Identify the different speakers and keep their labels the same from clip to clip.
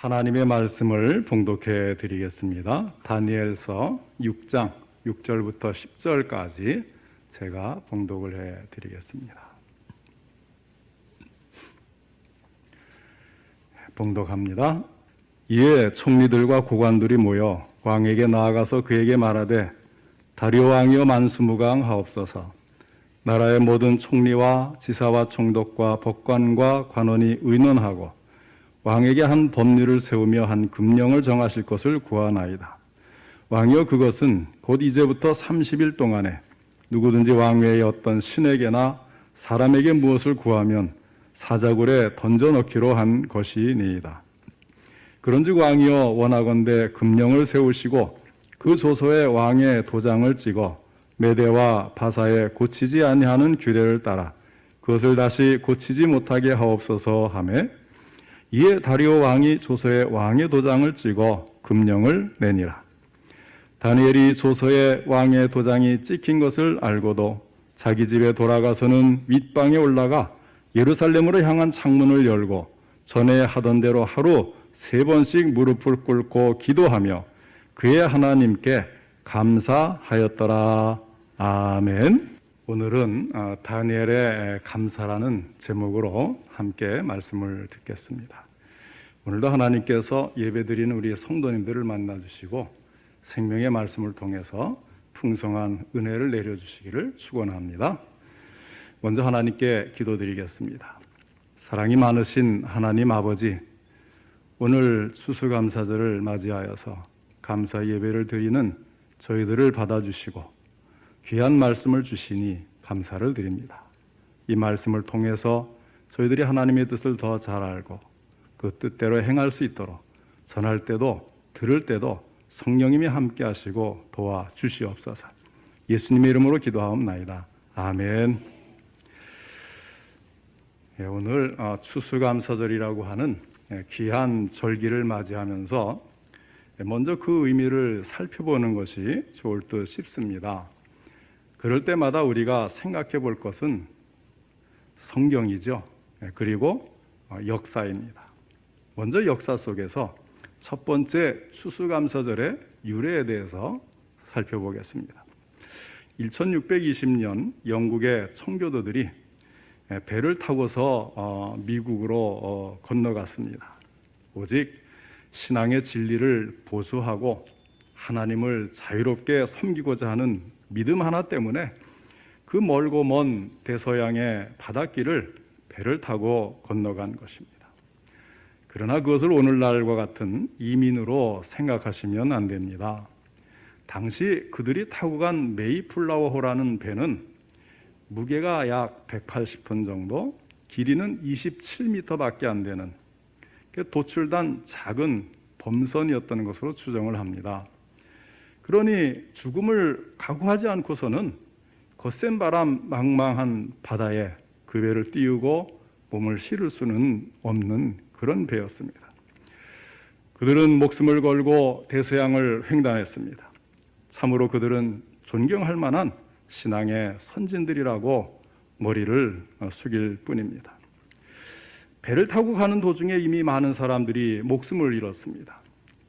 Speaker 1: 하나님의 말씀을 봉독해 드리겠습니다. 다니엘서 6장 6절부터 10절까지 제가 봉독을 해 드리겠습니다. 봉독합니다. 이에 총리들과 고관들이 모여 왕에게 나아가서 그에게 말하되 다리오 왕이여 만수무강하옵소서. 나라의 모든 총리와 지사와 총독과 법관과 관원이 의논하고 왕에게 한 법률을 세우며 한 금령을 정하실 것을 구하나이다. 왕이여 그것은 곧 이제부터 30일 동안에 누구든지 왕외의 어떤 신에게나 사람에게 무엇을 구하면 사자굴에 던져넣기로 한 것이니이다. 그런즉 왕이여 원하건대 금령을 세우시고 그 조서에 왕의 도장을 찍어 메대와 바사에 고치지 아니하는 규례를 따라 그것을 다시 고치지 못하게 하옵소서 하매 이에 다리오 왕이 조서에 왕의 도장을 찍어 금령을 내니라. 다니엘이 조서에 왕의 도장이 찍힌 것을 알고도 자기 집에 돌아가서는 윗방에 올라가 예루살렘으로 향한 창문을 열고 전에 하던 대로 하루 3번씩 무릎을 꿇고 기도하며 그의 하나님께 감사하였더라. 아멘. 오늘은 다니엘의 감사라는 제목으로 함께 말씀을 듣겠습니다. 오늘도 하나님께서 예배드리는 우리 성도님들을 만나주시고 생명의 말씀을 통해서 풍성한 은혜를 내려주시기를 축원합니다. 먼저 하나님께 기도드리겠습니다. 사랑이 많으신 하나님 아버지, 오늘 추수감사절을 맞이하여서 감사 예배를 드리는 저희들을 받아주시고 귀한 말씀을 주시니 감사를 드립니다. 이 말씀을 통해서 저희들이 하나님의 뜻을 더 잘 알고 그 뜻대로 행할 수 있도록 전할 때도 들을 때도 성령님이 함께 하시고 도와주시옵소서. 예수님의 이름으로 기도하옵나이다. 아멘. 오늘 추수감사절이라고 하는 귀한 절기를 맞이하면서 먼저 그 의미를 살펴보는 것이 좋을 듯 싶습니다. 그럴 때마다 우리가 생각해 볼 것은 성경이죠. 그리고 역사입니다. 먼저 역사 속에서 첫 번째 추수감사절의 유래에 대해서 살펴보겠습니다. 1620년 영국의 청교도들이 배를 타고서 미국으로 건너갔습니다. 오직 신앙의 진리를 보수하고 하나님을 자유롭게 섬기고자 하는 믿음 하나 때문에 그 멀고 먼 대서양의 바닷길을 배를 타고 건너간 것입니다. 그러나 그것을 오늘날과 같은 이민으로 생각하시면 안 됩니다. 당시 그들이 타고 간 메이플라워호라는 배는 무게가 약 180톤 정도, 길이는 27m밖에 안 되는 도출단 작은 범선이었던 것으로 추정을 합니다. 그러니 죽음을 각오하지 않고서는 거센 바람 망망한 바다에 그 배를 띄우고 몸을 실을 수는 없는 그런 배였습니다. 그들은 목숨을 걸고 대서양을 횡단했습니다. 참으로 그들은 존경할 만한 신앙의 선진들이라고 머리를 숙일 뿐입니다. 배를 타고 가는 도중에 이미 많은 사람들이 목숨을 잃었습니다.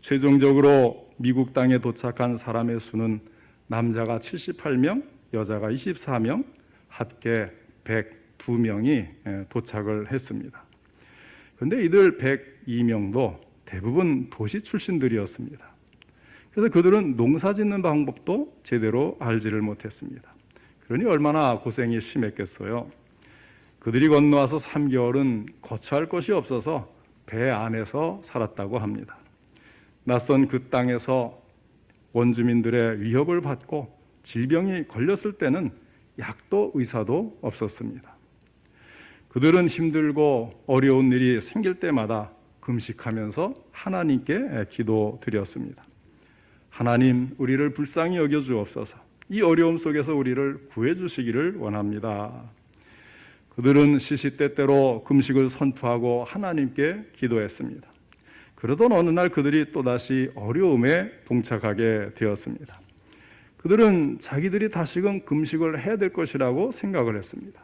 Speaker 1: 최종적으로 미국 땅에 도착한 사람의 수는 남자가 78명, 여자가 24명, 합계 102명이 도착을 했습니다. 그런데 이들 102명도 대부분 도시 출신들이었습니다. 그래서 그들은 농사 짓는 방법도 제대로 알지를 못했습니다. 그러니 얼마나 고생이 심했겠어요. 그들이 건너와서 3개월은 거처할 것이 없어서 배 안에서 살았다고 합니다. 낯선 그 땅에서 원주민들의 위협을 받고 질병이 걸렸을 때는 약도 의사도 없었습니다. 그들은 힘들고 어려운 일이 생길 때마다 금식하면서 하나님께 기도드렸습니다. 하나님, 우리를 불쌍히 여겨주옵소서. 이 어려움 속에서 우리를 구해주시기를 원합니다. 그들은 시시때때로 금식을 선포하고 하나님께 기도했습니다. 그러던 어느 날 그들이 또다시 어려움에 봉착하게 되었습니다. 그들은 자기들이 다시금 금식을 해야 될 것이라고 생각을 했습니다.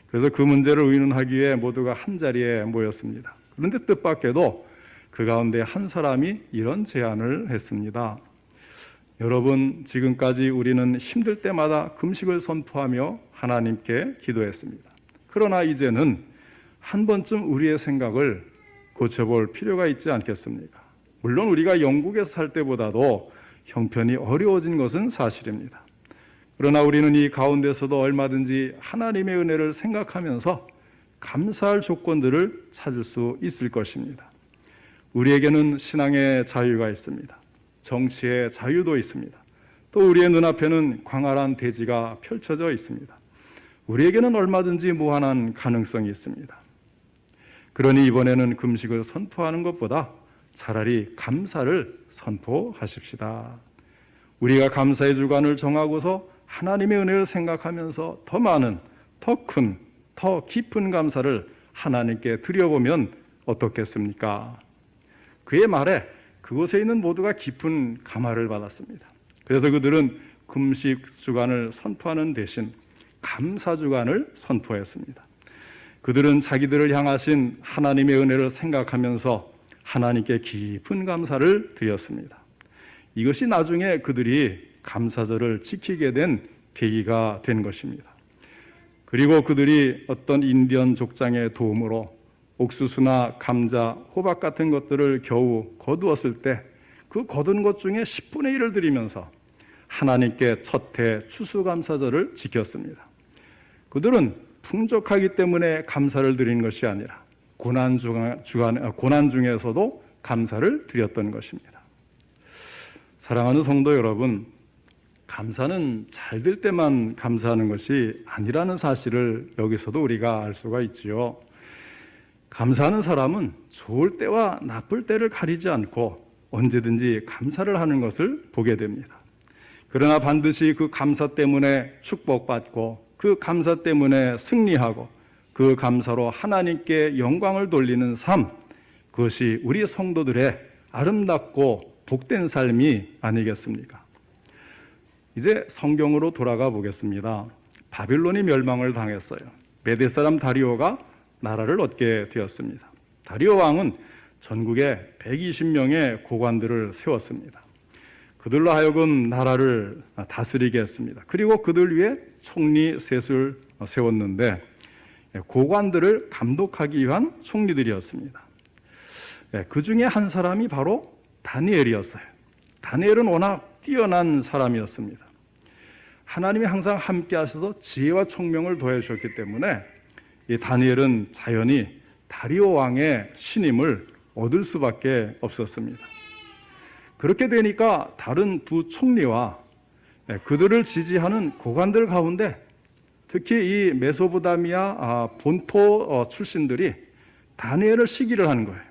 Speaker 1: 그래서 그 문제를 의논하기 위해 모두가 한자리에 모였습니다. 그런데 뜻밖에도 그 가운데 한 사람이 이런 제안을 했습니다. 여러분, 지금까지 우리는 힘들 때마다 금식을 선포하며 하나님께 기도했습니다. 그러나 이제는 한 번쯤 우리의 생각을 고쳐볼 필요가 있지 않겠습니까? 물론 우리가 영국에서 살 때보다도 형편이 어려워진 것은 사실입니다. 그러나 우리는 이 가운데서도 얼마든지 하나님의 은혜를 생각하면서 감사할 조건들을 찾을 수 있을 것입니다. 우리에게는 신앙의 자유가 있습니다. 정치의 자유도 있습니다. 또 우리의 눈앞에는 광활한 대지가 펼쳐져 있습니다. 우리에게는 얼마든지 무한한 가능성이 있습니다. 그러니 이번에는 금식을 선포하는 것보다 차라리 감사를 선포하십시다. 우리가 감사의 주관을 정하고서 하나님의 은혜를 생각하면서 더 많은, 더 큰, 더 깊은 감사를 하나님께 드려보면 어떻겠습니까? 그의 말에 그곳에 있는 모두가 깊은 감화를 받았습니다. 그래서 그들은 금식 주간을 선포하는 대신 감사 주간을 선포했습니다. 그들은 자기들을 향하신 하나님의 은혜를 생각하면서 하나님께 깊은 감사를 드렸습니다. 이것이 나중에 그들이 감사절을 지키게 된 계기가 된 것입니다. 그리고 그들이 어떤 인디언 족장의 도움으로 옥수수나 감자, 호박 같은 것들을 겨우 거두었을 때 그 거둔 것 중에 10분의 1을 드리면서 하나님께 첫해 추수감사절을 지켰습니다. 그들은 풍족하기 때문에 감사를 드리는 것이 아니라 고난 중에서도 감사를 드렸던 것입니다. 사랑하는 성도 여러분, 감사는 잘 될 때만 감사하는 것이 아니라는 사실을 여기서도 우리가 알 수가 있지요. 감사하는 사람은 좋을 때와 나쁠 때를 가리지 않고 언제든지 감사를 하는 것을 보게 됩니다. 그러나 반드시 그 감사 때문에 축복받고 그 감사 때문에 승리하고 그 감사로 하나님께 영광을 돌리는 삶, 그것이 우리 성도들의 아름답고 복된 삶이 아니겠습니까? 이제 성경으로 돌아가 보겠습니다. 바빌론이 멸망을 당했어요. 메대 사람 다리오가 나라를 얻게 되었습니다. 다리오 왕은 전국에 120명의 고관들을 세웠습니다. 그들로 하여금 나라를 다스리게 했습니다. 그리고 그들 위해 총리 셋을 세웠는데 고관들을 감독하기 위한 총리들이었습니다. 그 중에 한 사람이 바로 다니엘이었어요. 다니엘은 워낙 뛰어난 사람이었습니다. 하나님이 항상 함께 하셔서 지혜와 총명을 더해 주셨기 때문에 이 다니엘은 자연히 다리오 왕의 신임을 얻을 수밖에 없었습니다. 그렇게 되니까 다른 두 총리와 그들을 지지하는 고관들 가운데 특히 이 메소포타미아 본토 출신들이 다니엘을 시기를 하는 거예요.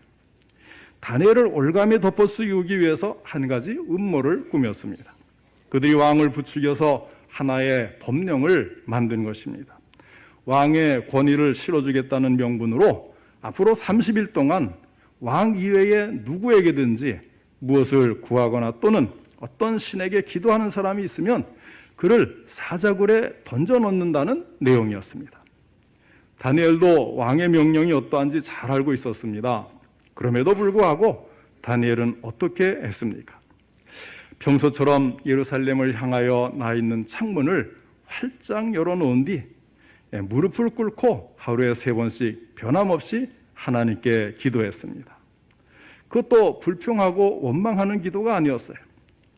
Speaker 1: 다니엘을 올감에 덮어 씌우기 위해서 한 가지 음모를 꾸몄습니다. 그들이 왕을 부추겨서 하나의 법령을 만든 것입니다. 왕의 권위를 실어주겠다는 명분으로 앞으로 30일 동안 왕 이외에 누구에게든지 무엇을 구하거나 또는 어떤 신에게 기도하는 사람이 있으면 그를 사자굴에 던져놓는다는 내용이었습니다. 다니엘도 왕의 명령이 어떠한지 잘 알고 있었습니다. 그럼에도 불구하고 다니엘은 어떻게 했습니까? 평소처럼 예루살렘을 향하여 나 있는 창문을 활짝 열어놓은 뒤 무릎을 꿇고 하루에 3번씩 변함없이 하나님께 기도했습니다. 그것도 불평하고 원망하는 기도가 아니었어요.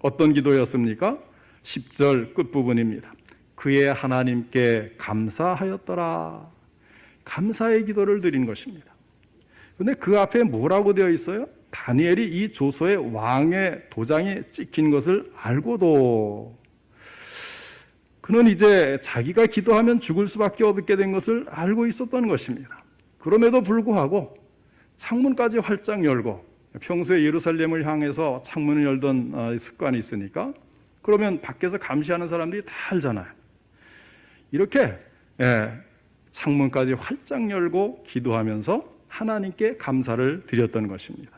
Speaker 1: 어떤 기도였습니까? 10절 끝부분입니다. 그의 하나님께 감사하였더라. 감사의 기도를 드린 것입니다. 그런데 그 앞에 뭐라고 되어 있어요? 다니엘이 이 조서에 왕의 도장이 찍힌 것을 알고도 그는 이제 자기가 기도하면 죽을 수밖에 없게 된 것을 알고 있었던 것입니다. 그럼에도 불구하고 창문까지 활짝 열고 평소에 예루살렘을 향해서 창문을 열던 습관이 있으니까 그러면 밖에서 감시하는 사람들이 다 알잖아요. 이렇게 창문까지 활짝 열고 기도하면서 하나님께 감사를 드렸던 것입니다.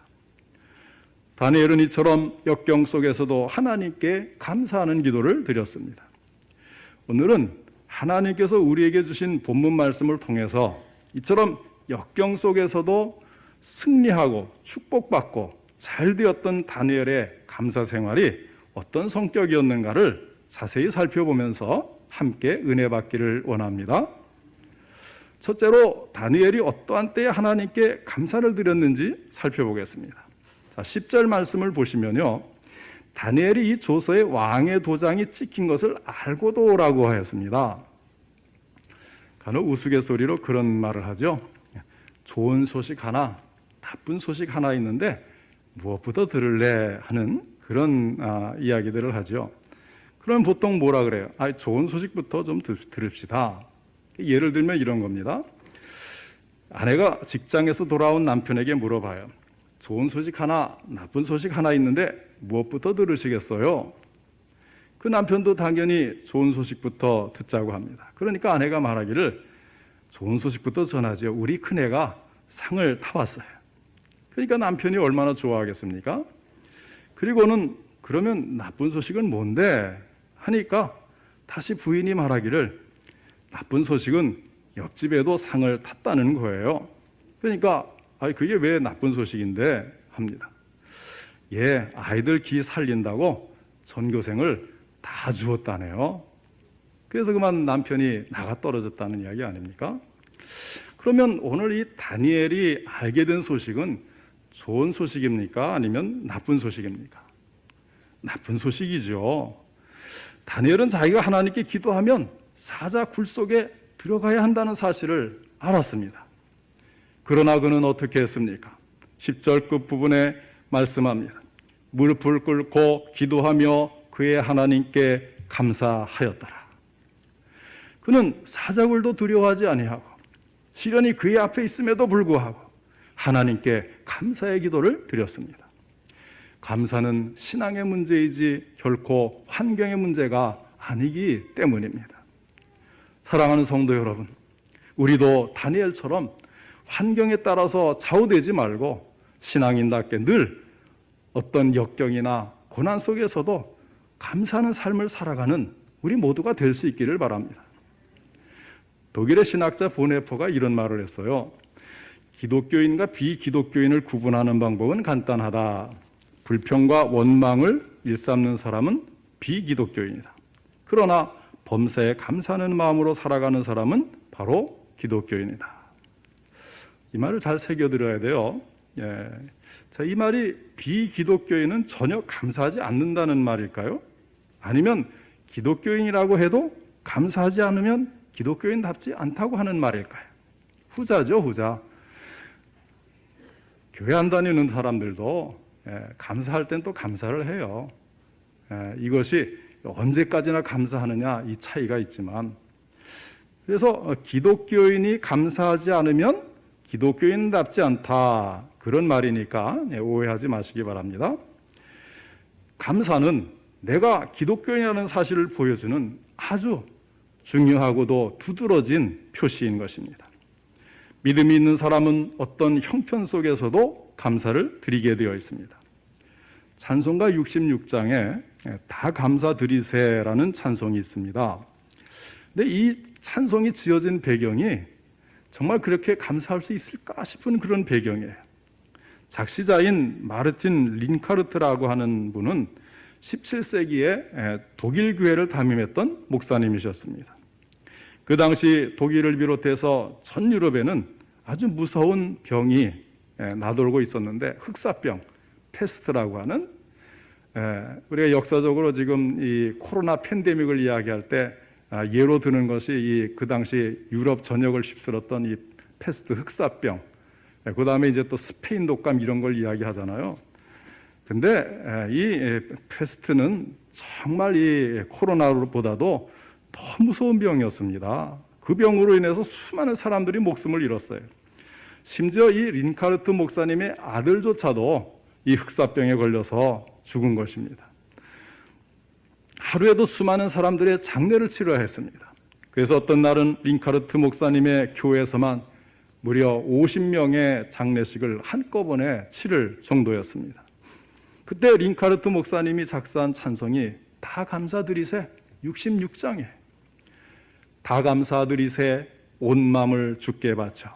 Speaker 1: 다니엘은 이처럼 역경 속에서도 하나님께 감사하는 기도를 드렸습니다. 오늘은 하나님께서 우리에게 주신 본문 말씀을 통해서 이처럼 역경 속에서도 승리하고 축복받고 잘 되었던 다니엘의 감사 생활이 어떤 성격이었는가를 자세히 살펴보면서 함께 은혜 받기를 원합니다. 첫째로 다니엘이 어떠한 때에 하나님께 감사를 드렸는지 살펴보겠습니다. 자, 10절 말씀을 보시면요, 다니엘이 이 조서에 왕의 도장이 찍힌 것을 알고도 오라고 하였습니다. 간혹 우스갯소리로 그런 말을 하죠. 좋은 소식 하나, 나쁜 소식 하나 있는데 무엇부터 들을래 하는 그런 이야기들을 하죠. 그럼 보통 뭐라 그래요? 좋은 소식부터 좀 들읍시다. 예를 들면 이런 겁니다. 아내가 직장에서 돌아온 남편에게 물어봐요. 좋은 소식 하나, 나쁜 소식 하나 있는데 무엇부터 들으시겠어요? 그 남편도 당연히 좋은 소식부터 듣자고 합니다. 그러니까 아내가 말하기를 좋은 소식부터 전하지요. 우리 큰애가 상을 타왔어요. 그러니까 남편이 얼마나 좋아하겠습니까? 그리고는 그러면 나쁜 소식은 뭔데? 하니까 다시 부인이 말하기를 나쁜 소식은 옆집에도 상을 탔다는 거예요. 그러니까 그게 왜 나쁜 소식인데? 합니다. 아이들 기 살린다고 전교생을 다 주었다네요. 그래서 그만 남편이 나가 떨어졌다는 이야기 아닙니까? 그러면 오늘 이 다니엘이 알게 된 소식은 좋은 소식입니까? 아니면 나쁜 소식입니까? 나쁜 소식이죠. 다니엘은 자기가 하나님께 기도하면 사자 굴 속에 들어가야 한다는 사실을 알았습니다. 그러나 그는 어떻게 했습니까? 10절 끝부분에 말씀합니다. 무릎을 꿇고 기도하며 그의 하나님께 감사하였더라. 그는 사자굴도 두려워하지 아니하고 시련이 그의 앞에 있음에도 불구하고 하나님께 감사의 기도를 드렸습니다. 감사는 신앙의 문제이지 결코 환경의 문제가 아니기 때문입니다. 사랑하는 성도 여러분, 우리도 다니엘처럼 환경에 따라서 좌우되지 말고 신앙인답게 늘 어떤 역경이나 고난 속에서도 감사하는 삶을 살아가는 우리 모두가 될 수 있기를 바랍니다. 독일의 신학자 보네퍼가 이런 말을 했어요. 기독교인과 비기독교인을 구분하는 방법은 간단하다. 불평과 원망을 일삼는 사람은 비기독교인이다. 그러나 범사에 감사하는 마음으로 살아가는 사람은 바로 기독교인이다. 이 말을 잘 새겨들어야 돼요. 자, 이 말이 비기독교인은 전혀 감사하지 않는다는 말일까요? 아니면 기독교인이라고 해도 감사하지 않으면 기독교인답지 않다고 하는 말일까요? 후자죠, 후자. 교회 안 다니는 사람들도 감사할 땐 또 감사를 해요. 이것이 언제까지나 감사하느냐 이 차이가 있지만, 그래서 기독교인이 감사하지 않으면 기독교인답지 않다 그런 말이니까 오해하지 마시기 바랍니다. 감사는 내가 기독교인이라는 사실을 보여주는 아주 중요하고도 두드러진 표시인 것입니다. 믿음이 있는 사람은 어떤 형편 속에서도 감사를 드리게 되어 있습니다. 찬송가 66장에 다 감사드리세라는 찬송이 있습니다. 근데 이 찬송이 지어진 배경이 정말 그렇게 감사할 수 있을까 싶은 그런 배경이에요. 작시자인 마르틴 린카르트라고 하는 분은 17세기에 독일 교회를 담임했던 목사님이셨습니다. 그 당시 독일을 비롯해서 전 유럽에는 아주 무서운 병이 나돌고 있었는데 흑사병, 페스트라고 하는, 우리가 역사적으로 지금 이 코로나 팬데믹을 이야기할 때 예로 드는 것이 그 당시 유럽 전역을 휩쓸었던 이 페스트, 흑사병, 그 다음에 이제 또 스페인 독감 이런 걸 이야기하잖아요. 근데 이 페스트는 정말 이 코로나보다도 더 무서운 병이었습니다. 그 병으로 인해서 수많은 사람들이 목숨을 잃었어요. 심지어 이 린카르트 목사님의 아들조차도 이 흑사병에 걸려서 죽은 것입니다. 하루에도 수많은 사람들의 장례를 치러야 했습니다. 그래서 어떤 날은 린카르트 목사님의 교회에서만 무려 50명의 장례식을 한꺼번에 치를 정도였습니다. 그때 린카르트 목사님이 작사한 찬송이 다 감사드리세 66장에 다 감사드리세 온 마음을 주께 바쳐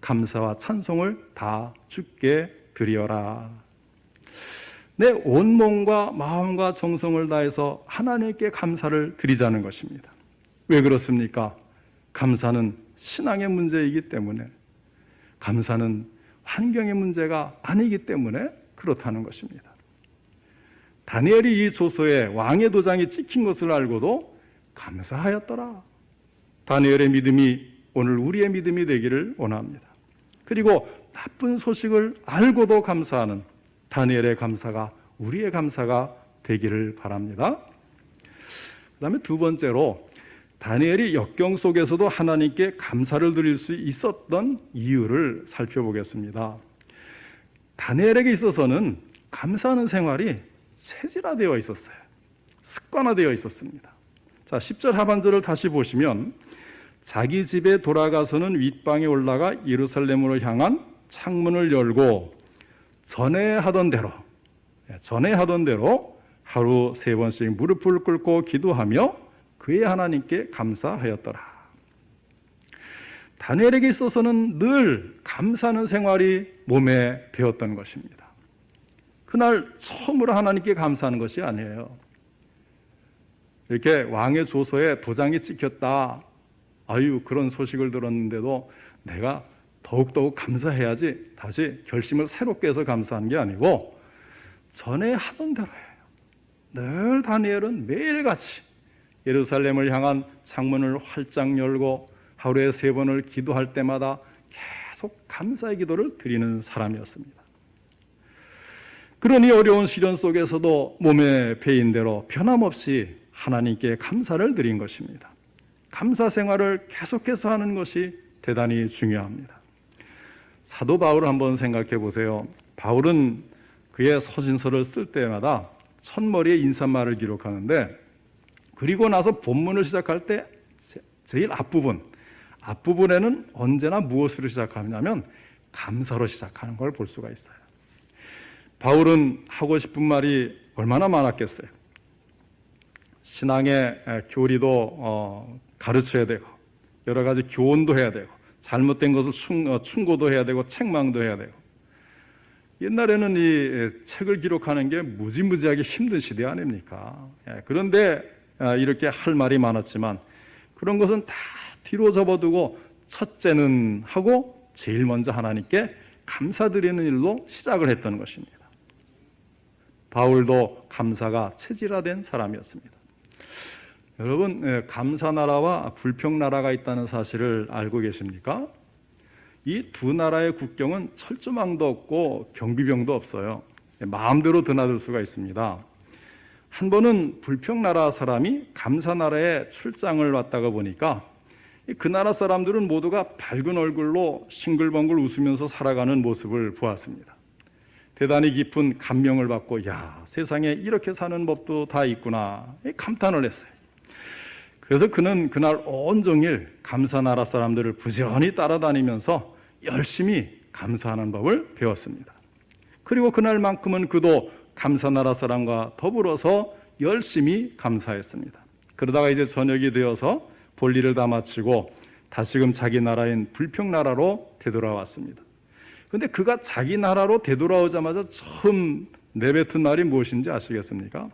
Speaker 1: 감사와 찬송을 다 주께 드리어라. 내 온몸과 마음과 정성을 다해서 하나님께 감사를 드리자는 것입니다. 왜 그렇습니까? 감사는 신앙의 문제이기 때문에, 감사는 환경의 문제가 아니기 때문에 그렇다는 것입니다. 다니엘이 이 조서에 왕의 도장이 찍힌 것을 알고도 감사하였더라. 다니엘의 믿음이 오늘 우리의 믿음이 되기를 원합니다. 그리고 나쁜 소식을 알고도 감사하는 다니엘의 감사가 우리의 감사가 되기를 바랍니다. 그 다음에 두 번째로, 다니엘이 역경 속에서도 하나님께 감사를 드릴 수 있었던 이유를 살펴보겠습니다. 다니엘에게 있어서는 감사하는 생활이 체질화되어 있었어요. 습관화되어 있었습니다. 자, 10절 하반절을 다시 보시면, 자기 집에 돌아가서는 윗방에 올라가 예루살렘으로 향한 창문을 열고 전에 하던 대로 하루 3번씩 무릎을 꿇고 기도하며 그의 하나님께 감사하였더라. 다니엘에게 있어서는 늘 감사하는 생활이 몸에 배었던 것입니다. 그날 처음으로 하나님께 감사하는 것이 아니에요. 이렇게 왕의 조서에 도장이 찍혔다, 그런 소식을 들었는데도 내가 더욱더욱 감사해야지, 다시 결심을 새롭게 해서 감사한 게 아니고 전에 하던 대로예요. 늘 다니엘은 매일같이 예루살렘을 향한 창문을 활짝 열고 하루에 3번을 기도할 때마다 계속 감사의 기도를 드리는 사람이었습니다. 그러니 어려운 시련 속에서도 몸에 배인 대로 변함없이 하나님께 감사를 드린 것입니다. 감사 생활을 계속해서 하는 것이 대단히 중요합니다. 사도 바울을 한번 생각해 보세요. 바울은 그의 서신서를 쓸 때마다 첫머리에 인사말을 기록하는데, 그리고 나서 본문을 시작할 때 제일 앞부분에는 언제나 무엇으로 시작하냐면 감사로 시작하는 걸 볼 수가 있어요. 바울은 하고 싶은 말이 얼마나 많았겠어요. 신앙의 교리도 가르쳐야 되고, 여러 가지 교훈도 해야 되고, 잘못된 것을 충고도 해야 되고, 책망도 해야 되고. 옛날에는 이 책을 기록하는 게 무지무지하게 힘든 시대 아닙니까? 그런데 이렇게 할 말이 많았지만 그런 것은 다 뒤로 접어두고 첫째는 하고 제일 먼저 하나님께 감사드리는 일로 시작을 했던 것입니다. 바울도 감사가 체질화된 사람이었습니다. 여러분, 감사나라와 불평나라가 있다는 사실을 알고 계십니까? 이 두 나라의 국경은 철조망도 없고 경비병도 없어요. 마음대로 드나들 수가 있습니다. 한 번은 불평나라 사람이 감사나라에 출장을 왔다가 보니까 그 나라 사람들은 모두가 밝은 얼굴로 싱글벙글 웃으면서 살아가는 모습을 보았습니다. 대단히 깊은 감명을 받고, 세상에 이렇게 사는 법도 다 있구나, 감탄을 했어요. 그래서 그는 그날 온종일 감사나라 사람들을 부지런히 따라다니면서 열심히 감사하는 법을 배웠습니다. 그리고 그날만큼은 그도 감사나라 사람과 더불어서 열심히 감사했습니다. 그러다가 이제 저녁이 되어서 볼일을 다 마치고 다시금 자기 나라인 불평나라로 되돌아왔습니다. 그런데 그가 자기 나라로 되돌아오자마자 처음 내뱉은 말이 무엇인지 아시겠습니까?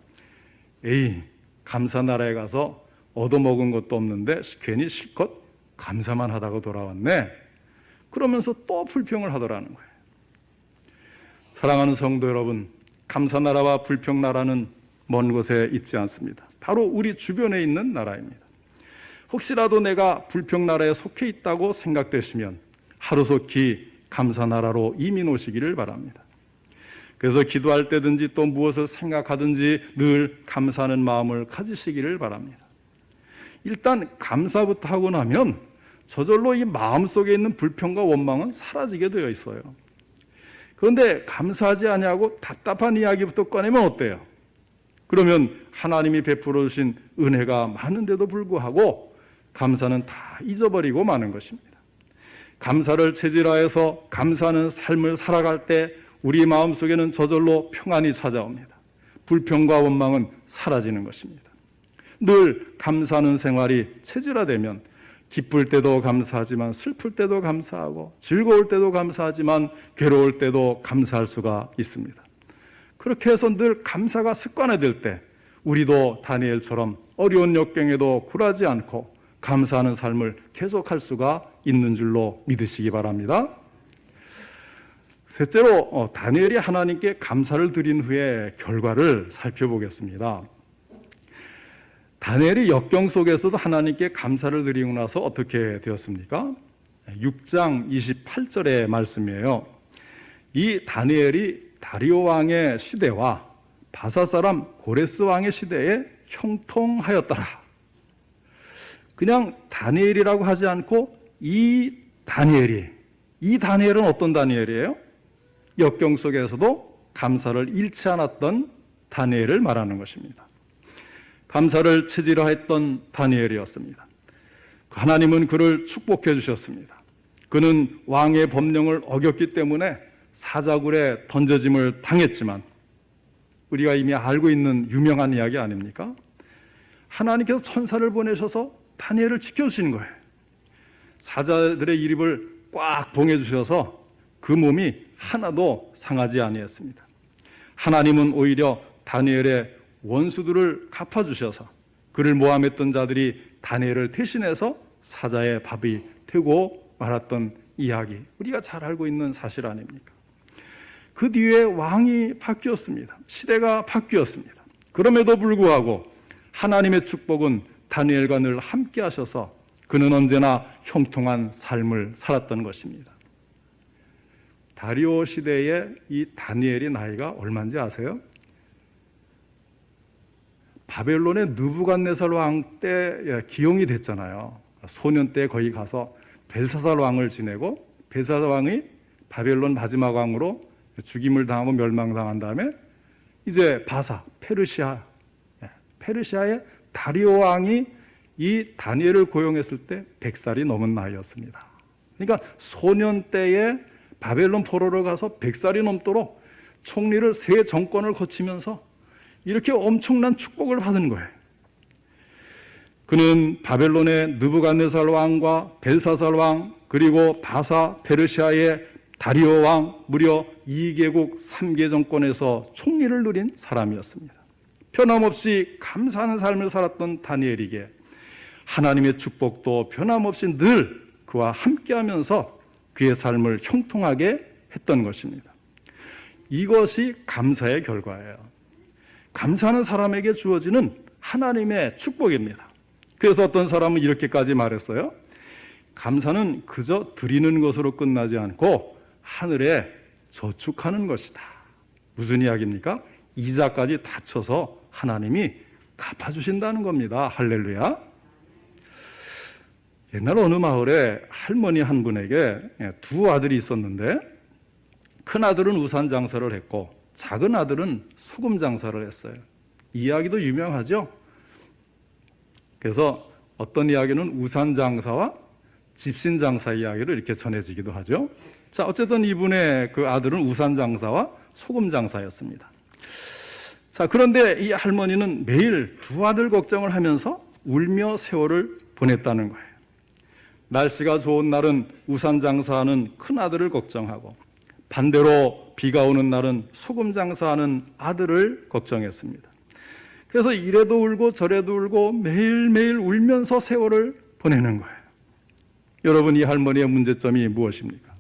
Speaker 1: 감사나라에 가서 얻어먹은 것도 없는데 괜히 실컷 감사만 하다가 돌아왔네. 그러면서 또 불평을 하더라는 거예요. 사랑하는 성도 여러분, 감사나라와 불평나라는 먼 곳에 있지 않습니다. 바로 우리 주변에 있는 나라입니다. 혹시라도 내가 불평나라에 속해 있다고 생각되시면 하루속히 감사나라로 이민 오시기를 바랍니다. 그래서 기도할 때든지 또 무엇을 생각하든지 늘 감사하는 마음을 가지시기를 바랍니다. 일단 감사부터 하고 나면 저절로 이 마음속에 있는 불평과 원망은 사라지게 되어 있어요. 그런데 감사하지 아니하고 답답한 이야기부터 꺼내면 어때요? 그러면 하나님이 베풀어 주신 은혜가 많은데도 불구하고 감사는 다 잊어버리고 마는 것입니다. 감사를 체질화해서 감사하는 삶을 살아갈 때 우리 마음속에는 저절로 평안이 찾아옵니다. 불평과 원망은 사라지는 것입니다. 늘 감사하는 생활이 체질화되면 기쁠 때도 감사하지만 슬플 때도 감사하고 즐거울 때도 감사하지만 괴로울 때도 감사할 수가 있습니다. 그렇게 해서 늘 감사가 습관화될 때 우리도 다니엘처럼 어려운 역경에도 굴하지 않고 감사하는 삶을 계속할 수가 있는 줄로 믿으시기 바랍니다. 셋째로 다니엘이 하나님께 감사를 드린 후에 결과를 살펴보겠습니다. 다니엘이 역경 속에서도 하나님께 감사를 드리고 나서 어떻게 되었습니까? 6장 28절의 말씀이에요. 이 다니엘이 다리오 왕의 시대와 바사 사람 고레스 왕의 시대에 형통하였더라. 그냥 다니엘이라고 하지 않고 이 다니엘은 어떤 다니엘이에요? 역경 속에서도 감사를 잃지 않았던 다니엘을 말하는 것입니다. 감사를 체질화했던 다니엘이었습니다. 하나님은 그를 축복해 주셨습니다. 그는 왕의 법령을 어겼기 때문에 사자굴에 던져짐을 당했지만 우리가 이미 알고 있는 유명한 이야기 아닙니까? 하나님께서 천사를 보내셔서 다니엘을 지켜주시는 거예요. 사자들의 이립을 꽉 봉해주셔서 그 몸이 하나도 상하지 아니했습니다. 하나님은 오히려 다니엘의 원수들을 갚아주셔서 그를 모함했던 자들이 다니엘을 대신해서 사자의 밥이 되고 말았던 이야기, 우리가 잘 알고 있는 사실 아닙니까? 그 뒤에 왕이 바뀌었습니다. 시대가 바뀌었습니다. 그럼에도 불구하고 하나님의 축복은 다니엘과 늘 함께 하셔서 그는 언제나 형통한 삶을 살았던 것입니다. 다리오 시대에 이 다니엘이 나이가 얼마인지 아세요? 바벨론의 느부갓네살 왕 때 기용이 됐잖아요. 소년 때 거기 가서 벨사살 왕을 지내고 벨사살 왕이 바벨론 마지막 왕으로 죽임을 당하고 멸망당한 다음에 이제 바사, 페르시아의 다리오 왕이 이 다니엘을 고용했을 때 100살이 넘은 나이였습니다. 그러니까 소년 때에 바벨론 포로로 가서 100살이 넘도록 총리를 세 정권을 거치면서 이렇게 엄청난 축복을 받은 거예요. 그는 바벨론의 느부갓네살 왕과 벨사살 왕 그리고 바사 페르시아의 다리오 왕 무려 2개국 3개 정권에서 총리를 누린 사람이었습니다. 변함없이 감사하는 삶을 살았던 다니엘에게 하나님의 축복도 변함없이 늘 그와 함께하면서 그의 삶을 형통하게 했던 것입니다. 이것이 감사의 결과예요. 감사하는 사람에게 주어지는 하나님의 축복입니다. 그래서 어떤 사람은 이렇게까지 말했어요. 감사는 그저 드리는 것으로 끝나지 않고 하늘에 저축하는 것이다. 무슨 이야기입니까? 이자까지 다 쳐서 하나님이 갚아주신다는 겁니다. 할렐루야. 옛날 어느 마을에 할머니 한 분에게 두 아들이 있었는데 큰 아들은 우산 장사를 했고 작은 아들은 소금 장사를 했어요. 이 이야기도 유명하죠. 그래서 어떤 이야기는 우산 장사와 집신 장사 이야기를 이렇게 전해지기도 하죠. 자, 어쨌든 이분의 그 아들은 우산 장사와 소금 장사였습니다. 자, 그런데 이 할머니는 매일 두 아들 걱정을 하면서 울며 세월을 보냈다는 거예요. 날씨가 좋은 날은 우산 장사하는 큰 아들을 걱정하고 반대로 비가 오는 날은 소금 장사하는 아들을 걱정했습니다. 그래서 이래도 울고 저래도 울고 매일매일 울면서 세월을 보내는 거예요. 여러분, 이 할머니의 문제점이 무엇입니까?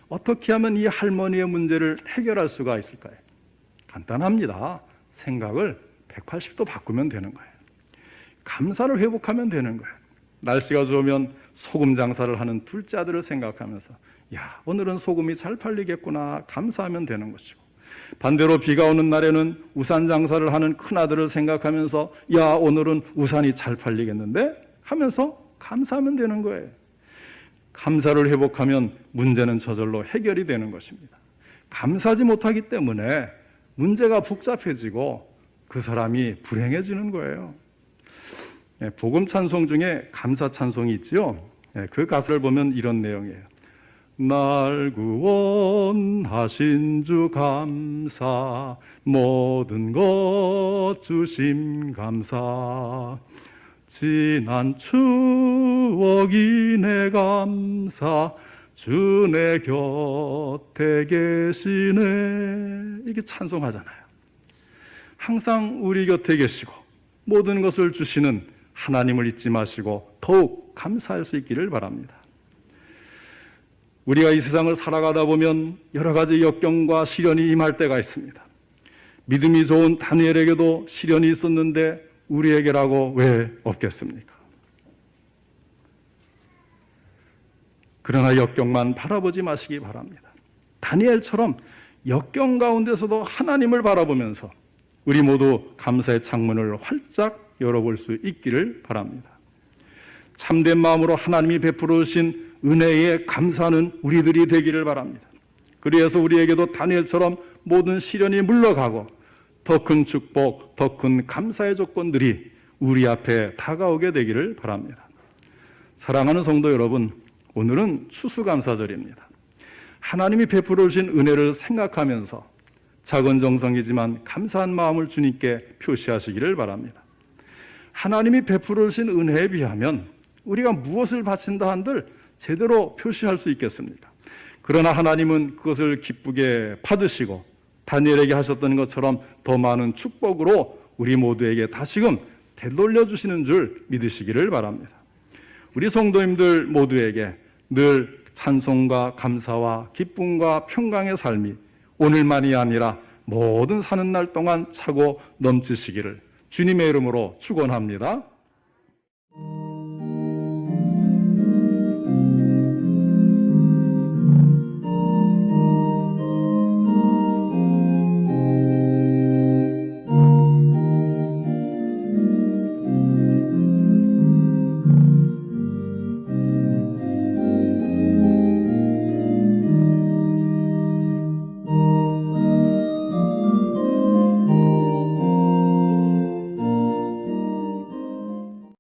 Speaker 1: 어떻게 하면 이 할머니의 문제를 해결할 수가 있을까요? 간단합니다. 생각을 180도 바꾸면 되는 거예요. 감사를 회복하면 되는 거예요. 날씨가 좋으면 소금 장사를 하는 둘째 아들을 생각하면서 야, 오늘은 소금이 잘 팔리겠구나 감사하면 되는 것이고, 반대로 비가 오는 날에는 우산 장사를 하는 큰아들을 생각하면서 야, 오늘은 우산이 잘 팔리겠는데 하면서 감사하면 되는 거예요. 감사를 회복하면 문제는 저절로 해결이 되는 것입니다. 감사하지 못하기 때문에 문제가 복잡해지고 그 사람이 불행해지는 거예요. 복음 찬송 중에 감사 찬송이 있죠. 그 가사를 보면 이런 내용이에요. 날 구원하신 주 감사, 모든 것 주심 감사, 지난 추억이 내 감사 주 내 곁에 계시네. 이게 찬송하잖아요. 항상 우리 곁에 계시고 모든 것을 주시는 하나님을 잊지 마시고 더욱 감사할 수 있기를 바랍니다. 우리가 이 세상을 살아가다 보면 여러 가지 역경과 시련이 임할 때가 있습니다. 믿음이 좋은 다니엘에게도 시련이 있었는데 우리에게라고 왜 없겠습니까? 그러나 역경만 바라보지 마시기 바랍니다. 다니엘처럼 역경 가운데서도 하나님을 바라보면서 우리 모두 감사의 창문을 활짝 열어볼 수 있기를 바랍니다. 참된 마음으로 하나님이 베풀어 주신 은혜에 감사하는 우리들이 되기를 바랍니다. 그래서 우리에게도 다니엘처럼 모든 시련이 물러가고 더 큰 축복, 더 큰 감사의 조건들이 우리 앞에 다가오게 되기를 바랍니다. 사랑하는 성도 여러분, 오늘은 추수감사절입니다. 하나님이 베풀어 주신 은혜를 생각하면서 작은 정성이지만 감사한 마음을 주님께 표시하시기를 바랍니다. 하나님이 베풀어 주신 은혜에 비하면 우리가 무엇을 바친다 한들 제대로 표시할 수 있겠습니까? 그러나 하나님은 그것을 기쁘게 받으시고 다니엘에게 하셨던 것처럼 더 많은 축복으로 우리 모두에게 다시금 되돌려 주시는 줄 믿으시기를 바랍니다. 우리 성도님들 모두에게 늘 찬송과 감사와 기쁨과 평강의 삶이 오늘만이 아니라 모든 사는 날 동안 차고 넘치시기를 주님의 이름으로 축원합니다.